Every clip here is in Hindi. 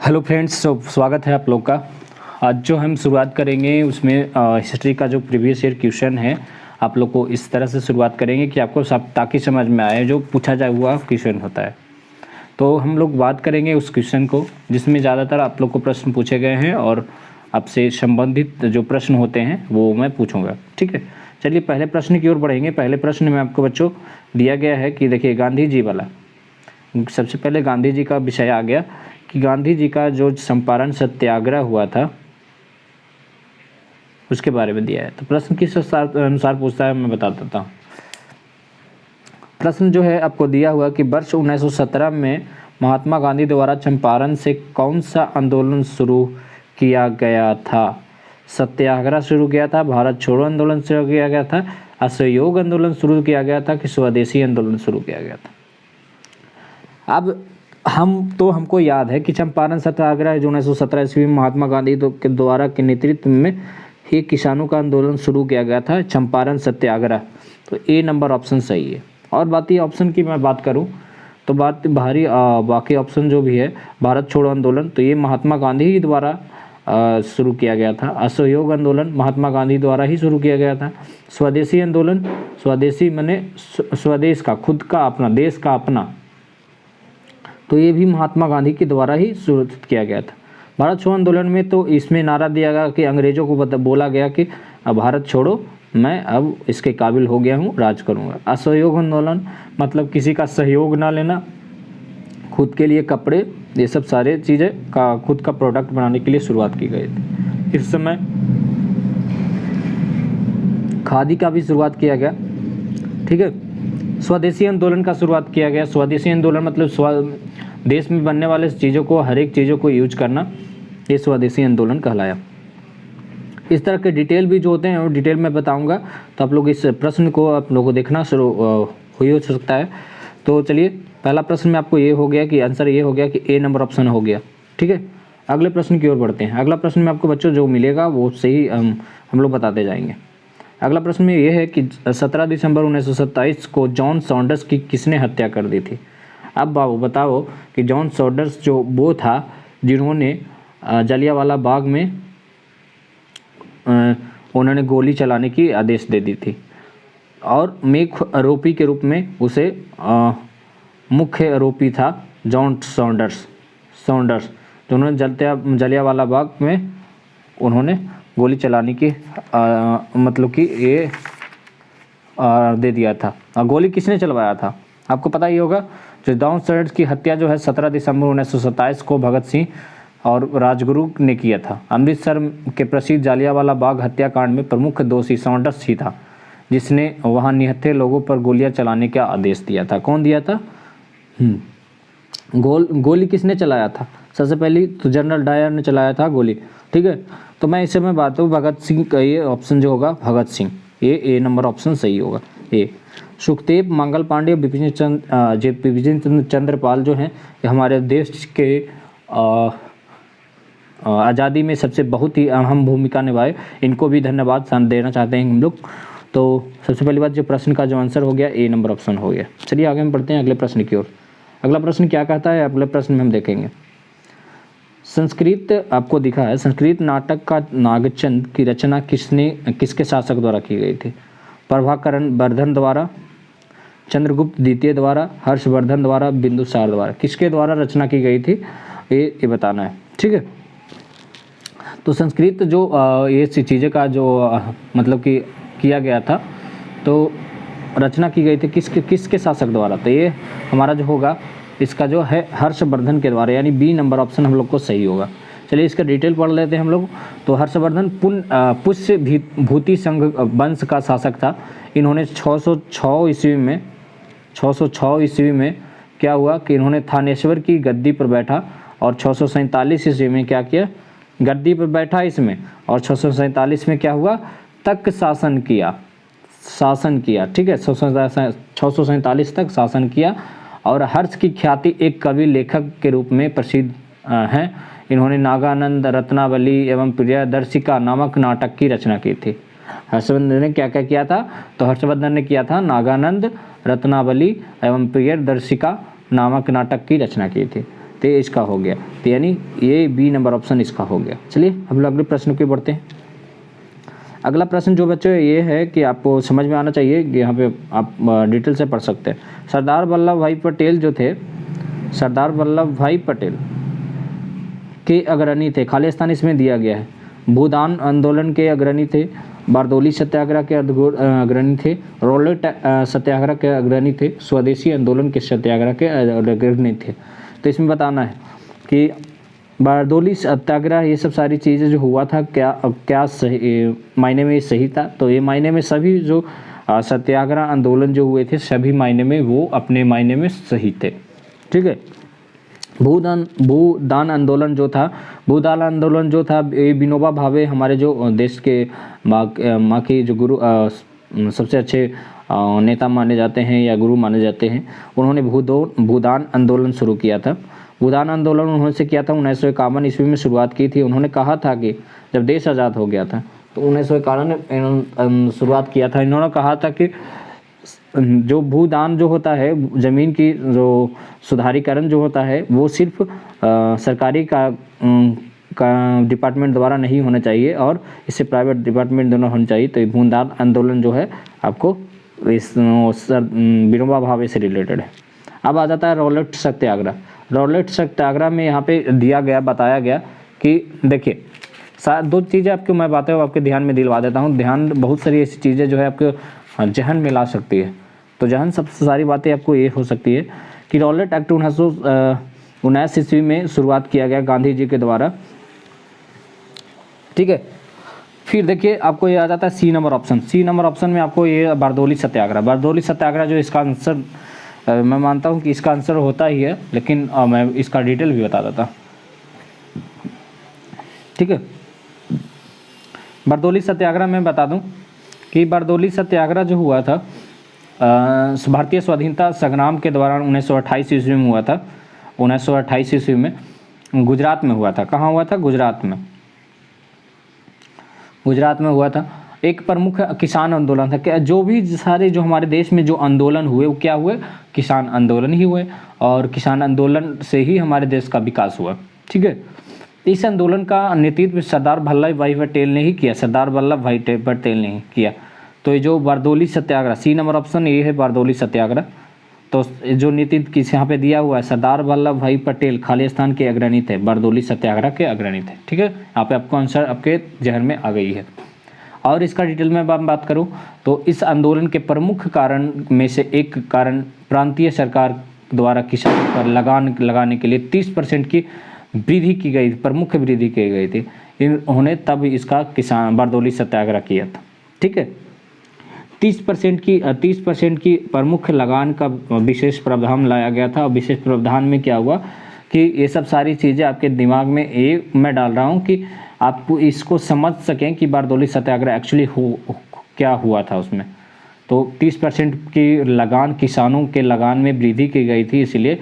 हेलो फ्रेंड्स, स्वागत है आप लोग का। आज जो हम शुरुआत करेंगे उसमें हिस्ट्री का जो प्रीवियस ईयर क्वेश्चन है आप लोग को इस तरह से शुरुआत करेंगे कि आपको सब ताकि समझ में आए जो पूछा जाए हुआ क्वेश्चन होता है। तो हम लोग बात करेंगे उस क्वेश्चन को जिसमें ज़्यादातर आप लोग को प्रश्न पूछे गए हैं और आपसे संबंधित जो प्रश्न होते हैं वो मैं पूछूंगा। ठीक है, चलिए पहले प्रश्न की ओर बढ़ेंगे। पहले प्रश्न में आपको बच्चों दिया गया है कि देखिए गांधी जी वाला, सबसे पहले गांधी जी का विषय आ गया कि गांधी जी का जो चंपारण सत्याग्रह हुआ था उसके बारे में दिया है। तो प्रश्न किस अनुसार पूछता है मैं बता देता हूँ। प्रश्न जो है आपको दिया हुआ कि वर्ष 1917 में महात्मा गांधी द्वारा चंपारण से कौन सा आंदोलन शुरू किया गया था। सत्याग्रह शुरू किया था, भारत छोड़ो आंदोलन शुरू किया गया था, असहयोग आंदोलन शुरू किया गया था कि स्वदेशी आंदोलन शुरू किया गया था। अब हमको याद है कि चंपारण सत्याग्रह जो 1917 ईस्वी में महात्मा गांधी के द्वारा के नेतृत्व में ही किसानों का आंदोलन शुरू किया गया था, चंपारण सत्याग्रह। तो ए नंबर ऑप्शन सही है। और बाकी ऑप्शन की मैं बात करूं तो बाकी ऑप्शन जो भी है, भारत छोड़ो आंदोलन तो ये महात्मा गांधी ही द्वारा शुरू किया गया था। असहयोग आंदोलन महात्मा गांधी द्वारा ही शुरू किया गया था। स्वदेशी आंदोलन, स्वदेशी माने स्वदेश का, खुद का अपना, देश का अपना, तो ये भी महात्मा गांधी के द्वारा ही शुरू किया गया था। भारत छोड़ो आंदोलन में तो इसमें नारा दिया गया कि अंग्रेजों को बोला गया कि अब भारत छोड़ो, मैं अब इसके काबिल हो गया हूँ, राज करूँगा। असहयोग आंदोलन मतलब किसी का सहयोग ना लेना, खुद के लिए कपड़े, ये सब सारे चीज़ें का खुद का प्रोडक्ट बनाने के लिए शुरुआत की गई थी। इस समय खादी का भी शुरुआत किया गया। ठीक है, स्वदेशी आंदोलन का शुरुआत किया गया। स्वदेशी आंदोलन मतलब देश में बनने वाले चीज़ों को, हर एक चीज़ों को यूज करना, ये स्वदेशी आंदोलन कहलाया। इस तरह के डिटेल भी जो होते हैं वो डिटेल में बताऊंगा, तो आप लोग इस प्रश्न को आप लोगों को देखना शुरू हो सकता है। तो चलिए पहला प्रश्न में आपको ये हो गया कि आंसर ये हो गया कि ए नंबर ऑप्शन हो गया। ठीक है, अगले प्रश्न की ओर बढ़ते हैं। अगला प्रश्न में आपको बच्चों जो मिलेगा वो सही हम लोग बताते जाएंगे। अगला प्रश्न में ये है कि 17 दिसंबर 1927 को जॉन सॉन्डर्स की किसने हत्या कर दी थी। अब बाबू बताओ कि जॉन सॉन्डर्स जो वो था जिन्होंने जलियांवाला बाग में उन्होंने गोली चलाने की आदेश दे दी थी और मुख्य आरोपी के रूप में उसे मुख्य आरोपी था जॉन सॉन्डर्स जिन्होंने जलियांवाला बाग में उन्होंने गोली चलाने की मतलब कि ये दे दिया था। गोली किसने चलवाया था आपको पता ही होगा। जो जॉन सॉन्डर्स की हत्या जो है 17 दिसंबर 1927 को भगत सिंह और राजगुरु ने किया था। अमृतसर के प्रसिद्ध जलियांवाला बाग हत्याकांड में प्रमुख दोषी सॉन्डर्स ही था, जिसने वहां निहत्थे लोगों पर गोलियां चलाने का आदेश दिया था। कौन दिया था? गोली किसने चलाया था? सबसे पहले तो जनरल डायर ने चलाया था गोली। ठीक है, तो मैं इसे मैं बात हूँ भगत सिंह का, ये ऑप्शन जो होगा भगत सिंह, ये ए नंबर ऑप्शन सही होगा। ए सुखदेव, मंगल पांडे, विपिन चंद्र चंद्रपाल जो हैं ये हमारे देश के आज़ादी में सबसे बहुत ही अहम भूमिका निभाए, इनको भी धन्यवाद देना चाहते हैं हम लोग। तो सबसे पहली बात जो प्रश्न का जो आंसर हो गया ए नंबर ऑप्शन हो गया। चलिए आगे हम बढ़ते हैं अगले प्रश्न की ओर। अगला प्रश्न क्या कहता है अगले प्रश्न में हम देखेंगे। संस्कृत आपको दिखा है, संस्कृत नाटक का नागचंद की रचना किसके शासक द्वारा की गई थी। प्रभाकरण वर्धन द्वारा, चंद्रगुप्त द्वितीय द्वारा, हर्षवर्धन द्वारा, बिंदुसार द्वारा, किसके द्वारा रचना की गई थी ये बताना है। ठीक है, तो संस्कृत जो ये चीज़ें का जो मतलब कि किया गया था, तो रचना की गई थी किसके शासक द्वारा। तो ये हमारा जो होगा इसका जो है हर्षवर्धन के द्वारा, यानी बी नंबर ऑप्शन हम लोग को सही होगा। चलिए इसका डिटेल पढ़ लेते हैं हम लोग। तो हर्षवर्धन पुष्य भूति संघ वंश का शासक था। इन्होंने 606 ईस्वी में क्या हुआ कि इन्होंने थानेश्वर की गद्दी पर बैठा और 647 ईस्वी में क्या किया, गद्दी पर बैठा इसमें, और 647 में क्या हुआ, तक शासन किया। ठीक है, 647 तक शासन किया और हर्ष की ख्याति एक कवि लेखक के रूप में प्रसिद्ध हैं। इन्होंने नागानंद, रत्नावली एवं प्रियदर्शिका नामक नाटक की रचना की थी। हर्षवर्धन ने क्या क्या किया था, तो हर्षवर्धन ने किया था नागानंद, रत्नावली एवं प्रियदर्शिका नामक नाटक की रचना की थी। तो ये इसका हो गया, तो यानी ये बी नंबर ऑप्शन इसका हो गया। चलिए हम लोग अगले प्रश्न की बढ़ते हैं। अगला प्रश्न जो बच्चों ये है कि आपको समझ में आना चाहिए कि यहाँ पे आप डिटेल से पढ़ सकते हैं। सरदार वल्लभ भाई पटेल जो थे, सरदार वल्लभ भाई पटेल के अग्रणी थे, खालिस्तान इसमें दिया गया है। भूदान आंदोलन के अग्रणी थे, बारदोली सत्याग्रह के अग्रणी थे, रॉलेट सत्याग्रह के अग्रणी थे, स्वदेशी आंदोलन के सत्याग्रह के अग्रणी थे। तो इसमें बताना है कि बारदोली सत्याग्रह ये सब सारी चीज़ें जो हुआ था क्या सही मायने में सही था। तो ये मायने में सभी जो सत्याग्रह आंदोलन जो हुए थे सभी मायने में वो अपने मायने में सही थे। ठीक है। भूदान आंदोलन जो था, भूदान आंदोलन जो था, विनोबा भावे हमारे जो देश के माँ के जो गुरु सबसे अच्छे नेता माने जाते हैं या गुरु माने जाते हैं, उन्होंने भूदान आंदोलन शुरू किया था। भूदान आंदोलन उन्होंने से किया था 1951 ईस्वी में शुरुआत की थी। उन्होंने कहा था कि जब देश आज़ाद हो गया था तो 1951 में शुरुआत किया था। इन्होंने कहा था कि जो भूदान जो होता है, ज़मीन की जो सुधारीकरण जो होता है वो सिर्फ सरकारी का डिपार्टमेंट द्वारा नहीं होना चाहिए और इससे प्राइवेट डिपार्टमेंट दोनों होना चाहिए। तो भूदान आंदोलन जो है आपको इस विनोबा भावे से रिलेटेड है। अब आ जाता है रॉलेट सत्याग्रह। रॉलेट सत्याग्रह में यहाँ पे दिया गया, बताया गया कि देखिए दो चीज़ें आपको मैं बातें आपके ध्यान में दिलवा देता हूँ। ध्यान बहुत सारी ऐसी चीज़ें जो है आपके जहन में ला सकती है। तो जहन सबसे सारी बातें आपको ये हो सकती है कि रॉलेट एक्ट 1919 ईस्वी में शुरुआत किया गया गांधी जी के द्वारा। ठीक है। फिर देखिए आपको ये आ जाता है C number option. C number option में आपको ये बारदोली सत्याग्रह, बारदोली सत्याग्रह जो इसका आंसर मैं मानता हूँ कि इसका आंसर होता ही है, लेकिन मैं इसका डिटेल भी बता देता। ठीक है। बारदोली सत्याग्रह में बता दूं कि बारदोली सत्याग्रह जो हुआ था भारतीय स्वाधीनता संग्राम के दौरान 1928 ईस्वी में हुआ था। 1928 ईस्वी में गुजरात में हुआ था। कहाँ हुआ था? गुजरात में। गुजरात में हुआ था। एक प्रमुख किसान आंदोलन था। क्या जो भी सारे जो हमारे देश में जो आंदोलन हुए वो क्या हुए? किसान आंदोलन ही हुए, और किसान आंदोलन से ही हमारे देश का विकास हुआ। ठीक है। इस आंदोलन का नेतृत्व सरदार वल्लभ भाई पटेल ने ही किया, सरदार वल्लभ भाई पटेल ने ही किया। तो ये जो बारदोली सत्याग्रह, सी नंबर ऑप्शन ये है बारदोली सत्याग्रह। तो जो नेतृत्व किस यहाँ पे दिया हुआ है, सरदार वल्लभ भाई पटेल खालिस्तान के अग्रणी थे, बारदोली सत्याग्रह के अग्रणी थे। ठीक है। यहाँ पे आपको आंसर आपके जहन में आ गई है। और इसका डिटेल में बात करूँ तो इस आंदोलन के प्रमुख कारण में से एक कारण प्रांतीय सरकार द्वारा किसानों पर लगान लगाने के लिए 30% की वृद्धि की गई, प्रमुख वृद्धि की गई थी। इन्होंने तब इसका किसान बारदोली सत्याग्रह किया था। ठीक है। 30% की प्रमुख लगान का विशेष प्रावधान लाया गया था। और विशेष प्रावधान में क्या हुआ कि ये सब सारी चीज़ें आपके दिमाग में ये मैं डाल रहा हूँ कि आप इसको समझ सकें कि बारदोली सत्याग्रह एक्चुअली क्या हुआ था उसमें। तो 30% की लगान, किसानों के लगान में वृद्धि की गई थी, इसलिए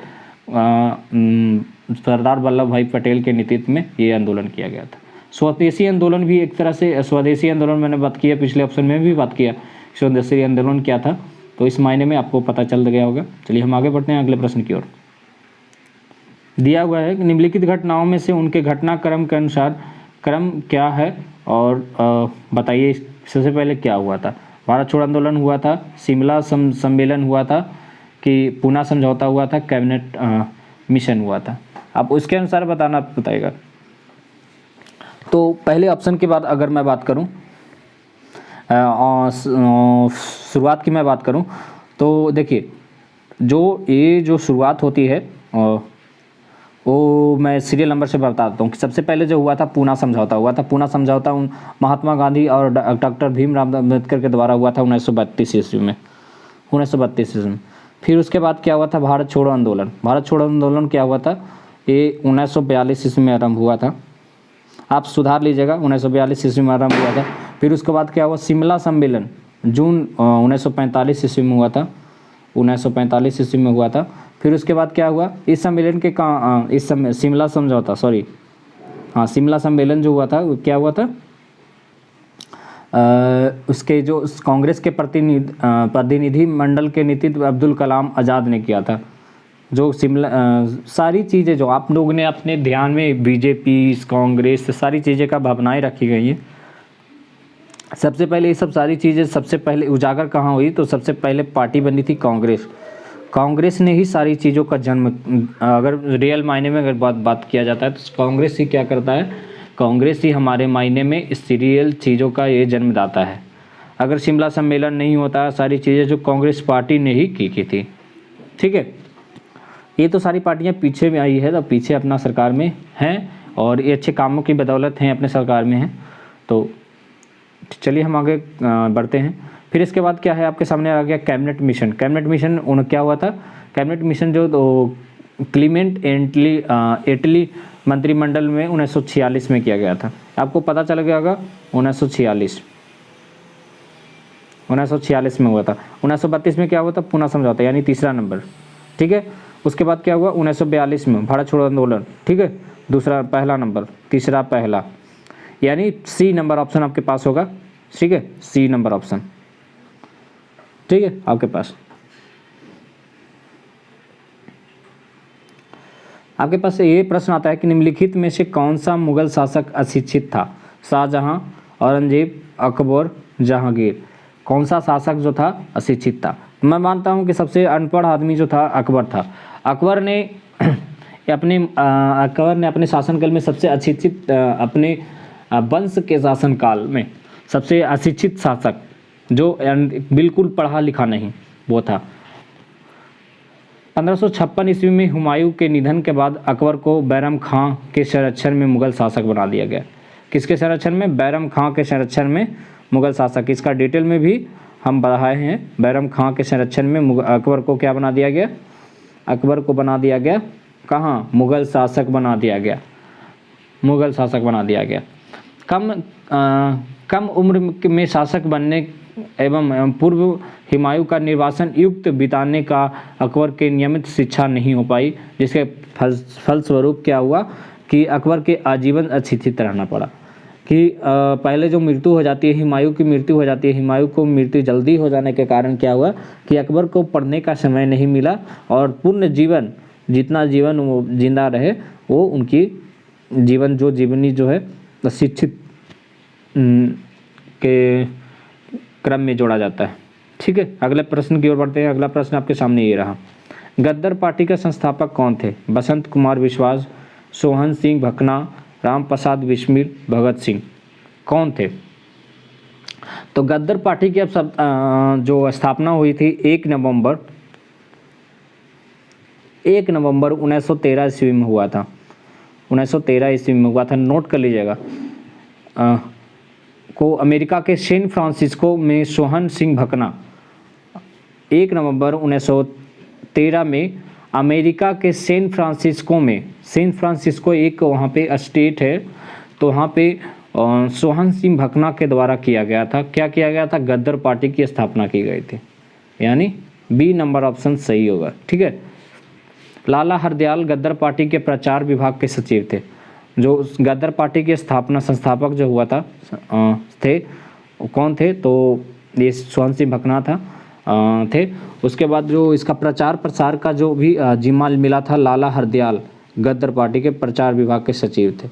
सरदार वल्लभ भाई पटेल के नेतृत्व में ये आंदोलन किया गया था। स्वदेशी आंदोलन भी एक तरह से, स्वदेशी आंदोलन मैंने बात किया, पिछले ऑप्शन में भी बात किया स्वदेशी आंदोलन क्या था, तो इस मायने में आपको पता चल गया होगा। चलिए हम आगे बढ़ते हैं अगले प्रश्न की ओर। दिया हुआ है कि निम्नलिखित घटनाओं में से उनके घटनाक्रम के अनुसार क्रम क्या है, और बताइए सबसे पहले क्या हुआ था। भारत छोड़ो आंदोलन हुआ था, शिमला सम्मेलन हुआ था, कि पूना समझौता हुआ था, कैबिनेट मिशन हुआ था। आप उसके अनुसार बताना, आप बताइएगा। तो पहले ऑप्शन के बाद अगर मैं बात करूं, शुरुआत की मैं बात करूं तो देखिए जो शुरुआत होती है वो मैं सीरियल नंबर से बता देता हूँ कि सबसे पहले जो हुआ था पूना समझौता हुआ था। पूना समझौता महात्मा गांधी और डॉक्टर भीमराव अम्बेडकर के द्वारा हुआ था 1932 ईस्वी में, 1932 ईस्वी में। फिर उसके बाद क्या हुआ था? भारत छोड़ो आंदोलन। भारत छोड़ो आंदोलन क्या हुआ था? ये 1942 ईस्वी में आरंभ हुआ था। आप सुधार लीजिएगा, 1942 ईस्वी में आरंभ हुआ था। फिर उसके बाद क्या हुआ? शिमला सम्मेलन जून 1945 ईस्वी में हुआ था, 1945 ईस्वी में हुआ था। फिर उसके बाद क्या हुआ? इस सम्मेलन के शिमला समझौता, सॉरी हाँ, शिमला सम्मेलन जो हुआ था वो क्या हुआ था? उसके जो कांग्रेस के प्रतिनिधि मंडल के नेतृत्व अब्दुल कलाम आज़ाद ने किया था। जो शिमला सारी चीज़ें जो आप लोगों ने अपने ध्यान में बीजेपी, कांग्रेस, सारी चीज़ें का भावनाएं रखी गई हैं। सबसे पहले ये सब सारी चीज़ें सबसे पहले उजागर कहाँ हुई, तो सबसे पहले पार्टी बनी थी कांग्रेस। कांग्रेस ने ही सारी चीज़ों का जन्म, अगर रियल मायने में अगर बात किया जाता है तो कांग्रेस ही क्या करता है, कांग्रेस ही हमारे मायने में इस रियल चीज़ों का ये जन्मदाता है। अगर शिमला सम्मेलन नहीं होता, सारी चीज़ें जो कांग्रेस पार्टी ने ही की थी, ठीक है। ये तो सारी पार्टियां पीछे में आई है, तो पीछे अपना सरकार में हैं और ये अच्छे कामों की बदौलत हैं अपने सरकार में हैं। तो चलिए हम आगे बढ़ते हैं। फिर इसके बाद क्या है, आपके सामने आ गया कैबिनेट मिशन। कैबिनेट मिशन उन क्या हुआ था, कैबिनेट मिशन जो तो क्लीमेंट एटली मंत्रिमंडल में 1946 में किया गया था। आपको पता चल गया होगा 1946 में हुआ था। 1932 में क्या हुआ था, पूना समझौता, यानी तीसरा नंबर, ठीक है। उसके बाद क्या हुआ 1942 में भारत छोड़ो आंदोलन, ठीक है, दूसरा पहला नंबर, तीसरा पहला, यानी सी नंबर ऑप्शन आपके पास होगा, ठीक है, सी नंबर ऑप्शन, ठीक है आपके पास। आपके पास ये प्रश्न आता है कि निम्नलिखित में से कौन सा मुगल शासक अशिक्षित था, शाहजहां, औरंगजेब, अकबर, जहांगीर। कौन सा शासक जो था अशिक्षित था। मैं मानता हूं कि सबसे अनपढ़ आदमी जो था अकबर था। अकबर ने अपने शासनकाल में सबसे अशिक्षित, अपने वंश के शासनकाल में सबसे अशिक्षित शासक जो बिल्कुल पढ़ा लिखा नहीं, वो था। 1556 ईस्वी में हुमायूं के निधन के बाद अकबर को बैरम खां के संरक्षण में मुगल शासक बना दिया गया। किसके संरक्षण में, बैरम खां के संरक्षण में मुगल शासक। इसका डिटेल में भी हम बढ़ाए हैं। बैरम खां के संरक्षण में अकबर को क्या बना दिया गया, अकबर को बना दिया गया कहाँ, मुगल शासक बना दिया गया, मुगल शासक बना दिया गया। कम उम्र में शासक बनने एवं पूर्व हुमायूं का निर्वासन युक्त बिताने का अकबर के नियमित शिक्षा नहीं हो पाई, जिसके फलस्वरूप क्या हुआ कि अकबर के आजीवन अशिक्षित रहना पड़ा। कि पहले जो मृत्यु हो जाती है, हुमायूं की मृत्यु हो जाती है, हुमायूं को मृत्यु जल्दी हो जाने के कारण क्या हुआ कि अकबर को पढ़ने का समय नहीं मिला और पूर्ण जीवन, जितना जीवन वो जिंदा रहे, वो उनकी जीवन जो जीवनी जो है शिक्षित के क्रम में जोड़ा जाता है, ठीक है। अगले प्रश्न की ओर बढ़ते हैं। अगला प्रश्न आपके सामने ये रहा, गद्दर पार्टी के संस्थापक कौन थे। बसंत कुमार विश्वास, सोहन सिंह भकना, राम प्रसाद बिस्मिल, भगत सिंह। कौन थे। तो गद्दर पार्टी की अब सब जो स्थापना हुई थी 1 नवंबर 1913 ईस्वी में हुआ था। 1913 ईस्वी में हुआ था, नोट कर लीजिएगा। को अमेरिका के सैन फ्रांसिस्को में सोहन सिंह भकना 1 नवंबर 1913 में अमेरिका के सैन फ्रांसिस्को में, सैन फ्रांसिस्को एक वहाँ पे स्टेट है, तो वहाँ पे सोहन सिंह भकना के द्वारा किया गया था। क्या किया गया था, गद्दर पार्टी की स्थापना की गई थी, यानी बी नंबर ऑप्शन सही होगा, ठीक है। लाला हरदयाल गद्दर पार्टी के प्रचार विभाग के सचिव थे। जो गद्दर पार्टी के संस्थापक जो हुआ था थे, कौन थे, तो ये सोहन सिंह भकना था थे। उसके बाद जो इसका प्रचार प्रसार का जो भी जिम्मा मिला था, लाला हरदयाल गद्दर पार्टी के प्रचार विभाग के सचिव थे।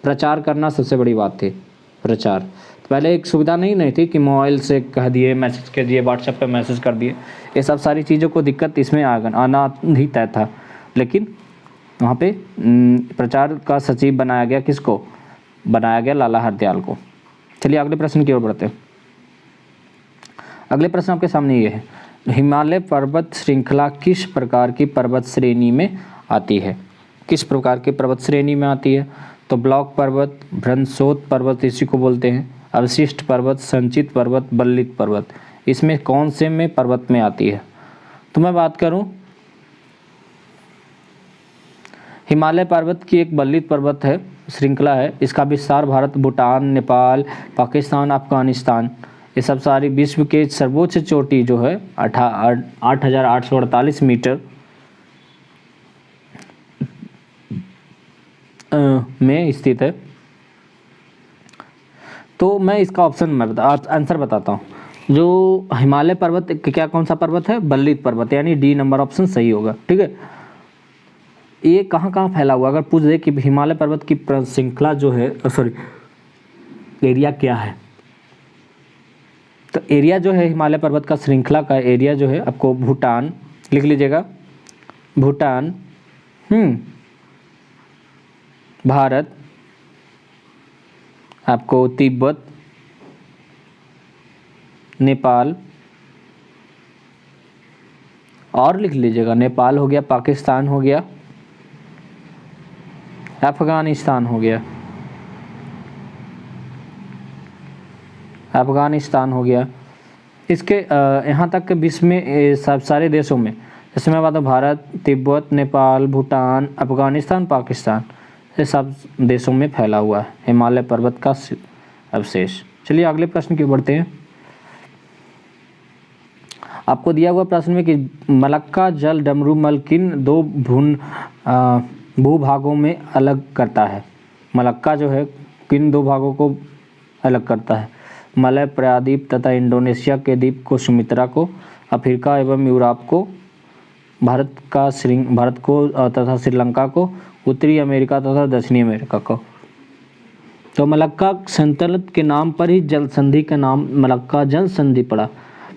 प्रचार करना सबसे बड़ी बात थी, प्रचार। तो पहले एक सुविधा नहीं थी कि मोबाइल से कह दिए, मैसेज कर दिए, व्हाट्सएप पे मैसेज कर दिए, ये सब सारी चीज़ों को दिक्कत इसमें आना ही तय था। लेकिन वहाँ पे प्रचार का सचिव बनाया गया, किसको बनाया गया, लाला हरदयाल को। चलिए अगले प्रश्न की ओर बढ़ते हैं। अगले प्रश्न आपके सामने ये है, हिमालय पर्वत श्रृंखला किस प्रकार की पर्वत श्रेणी में आती है। किस प्रकार की पर्वत श्रेणी में आती है, तो ब्लॉक पर्वत, भ्रंशोत पर्वत इसी को बोलते हैं, अवशिष्ट पर्वत, संचित पर्वत, बल्लित पर्वत। इसमें कौन से में पर्वत में आती है। तो मैं बात करूं, हिमालय पर्वत की एक बल्लित पर्वत है, श्रृंखला है। इसका विस्तार भारत, भूटान, नेपाल, पाकिस्तान, अफगानिस्तान, ये सब सारी विश्व के सर्वोच्च चोटी जो है 8,848 मीटर में स्थित है। तो मैं इसका आंसर बताता हूँ। जो हिमालय पर्वत क्या कौन सा पर्वत है, बल्लित पर्वत, यानी डी नंबर ऑप्शन सही होगा, ठीक है। ये कहाँ कहाँ फैला हुआ, अगर पूछ दे कि हिमालय पर्वत की श्रृंखला जो है, सॉरी एरिया क्या है, तो एरिया जो है हिमालय पर्वत का श्रृंखला का एरिया जो है आपको भूटान, लिख लीजिएगा, भूटान, भारत, आपको तिब्बत, नेपाल, और लिख लीजिएगा नेपाल हो गया, पाकिस्तान हो गया, अफगानिस्तान हो गया, अफगानिस्तान हो गया। इसके यहाँ तक विश्व में सब सारे देशों में, जैसे मैं बात भारत, तिब्बत, नेपाल, भूटान, अफगानिस्तान, पाकिस्तान, ये सब देशों में फैला हुआ है हिमालय पर्वत का अवशेष। चलिए अगले प्रश्न की ओर बढ़ते हैं। आपको दिया हुआ प्रश्न में कि मलक्का जल डमरूमल किन दो भूभागों में अलग करता है। मलक्का जो है किन दो भागों को अलग करता है, मलय प्रायद्वीप तथा इंडोनेशिया के द्वीप को सुमित्रा को, अफ्रीका एवं यूरोप को, भारत को तथा श्रीलंका को, उत्तरी अमेरिका तथा दक्षिणी अमेरिका को। तो मलक्का संतुलित के नाम पर ही जल संधि का नाम मलक्का जल संधि पड़ा।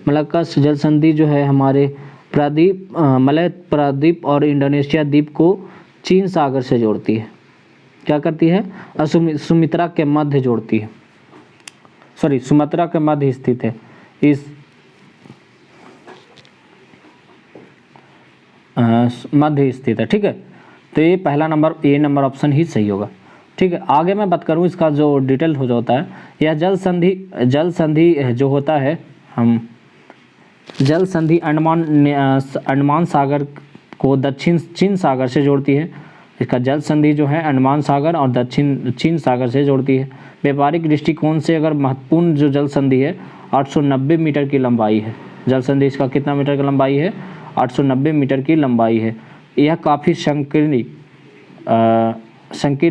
मलक्का जल संधि जो है हमारे मलय प्रायद्वीप और इंडोनेशिया द्वीप को चीन सागर से जोड़ती है। क्या करती है? सुमित्रा के मध्य जोड़ती है, सॉरी सुमात्रा के मध्य स्थित है, इस मध्य स्थित है। ठीक है, तो ये पहला नंबर, ए नंबर ऑप्शन ही सही होगा। ठीक है, आगे मैं बात करूँ इसका जो डिटेल हो जाता है, यह जल संधि जो होता है, हम जल संधि अंडमान सागर को दक्षिण चीन सागर से जोड़ती है। इसका जल संधि जो है अंडमान सागर और दक्षिण चीन सागर से जोड़ती है। व्यापारिक दृष्टिकोण से अगर महत्वपूर्ण जो जल संधि है 890 मीटर की लंबाई है। जल संधि इसका कितना मीटर की लंबाई है? 890 मीटर की लंबाई है। यह काफ़ी संकीर्ण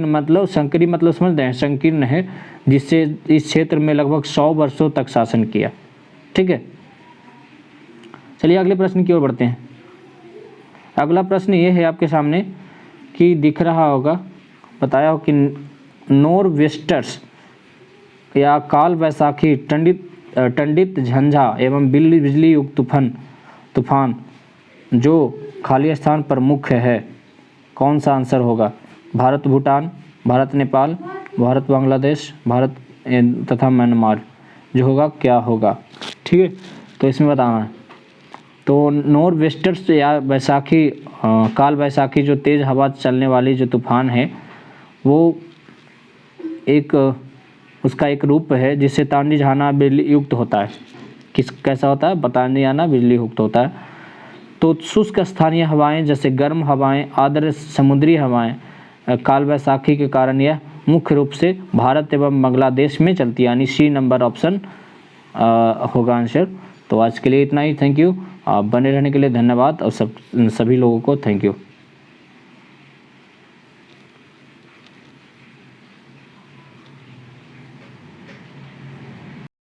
मतलब समझ रहे हैं, संकीर्ण है, जिससे इस क्षेत्र में लगभग 100 वर्षों तक शासन किया। ठीक है, चलिए अगले प्रश्न की ओर बढ़ते हैं। अगला प्रश्न ये है आपके सामने कि दिख रहा होगा, बताया हो कि नॉरवेस्टर्स या काल वैशाखी, टंडित झंझा एवं बिजली युक्त तूफान जो खाली स्थान पर मुख्य है, कौन सा आंसर होगा? भारत भूटान, भारत नेपाल, भारत बांग्लादेश, भारत तथा म्यांमार जो होगा क्या होगा? ठीक है, तो इसमें बताना है। तो नॉरवेस्टर्स या वैशाखी, काल वैशाखी जो तेज़ हवा चलने वाली जो तूफान है, वो उसका एक रूप है जिससे तांडी झाना बिजली युक्त होता है। कैसा होता है? बतांडी आना बिजली युक्त होता है। तो शुष्क स्थानीय हवाएं जैसे गर्म हवाएं, आर्द्र समुद्री हवाएं काल वैशाखी के कारण यह मुख्य रूप से भारत एवं बांग्लादेश में चलती है, यानी सी नंबर ऑप्शन होगा आंसर। तो आज के लिए इतना ही। Thank you. बने रहने के लिए धन्यवाद और सभी लोगों को थैंक यू।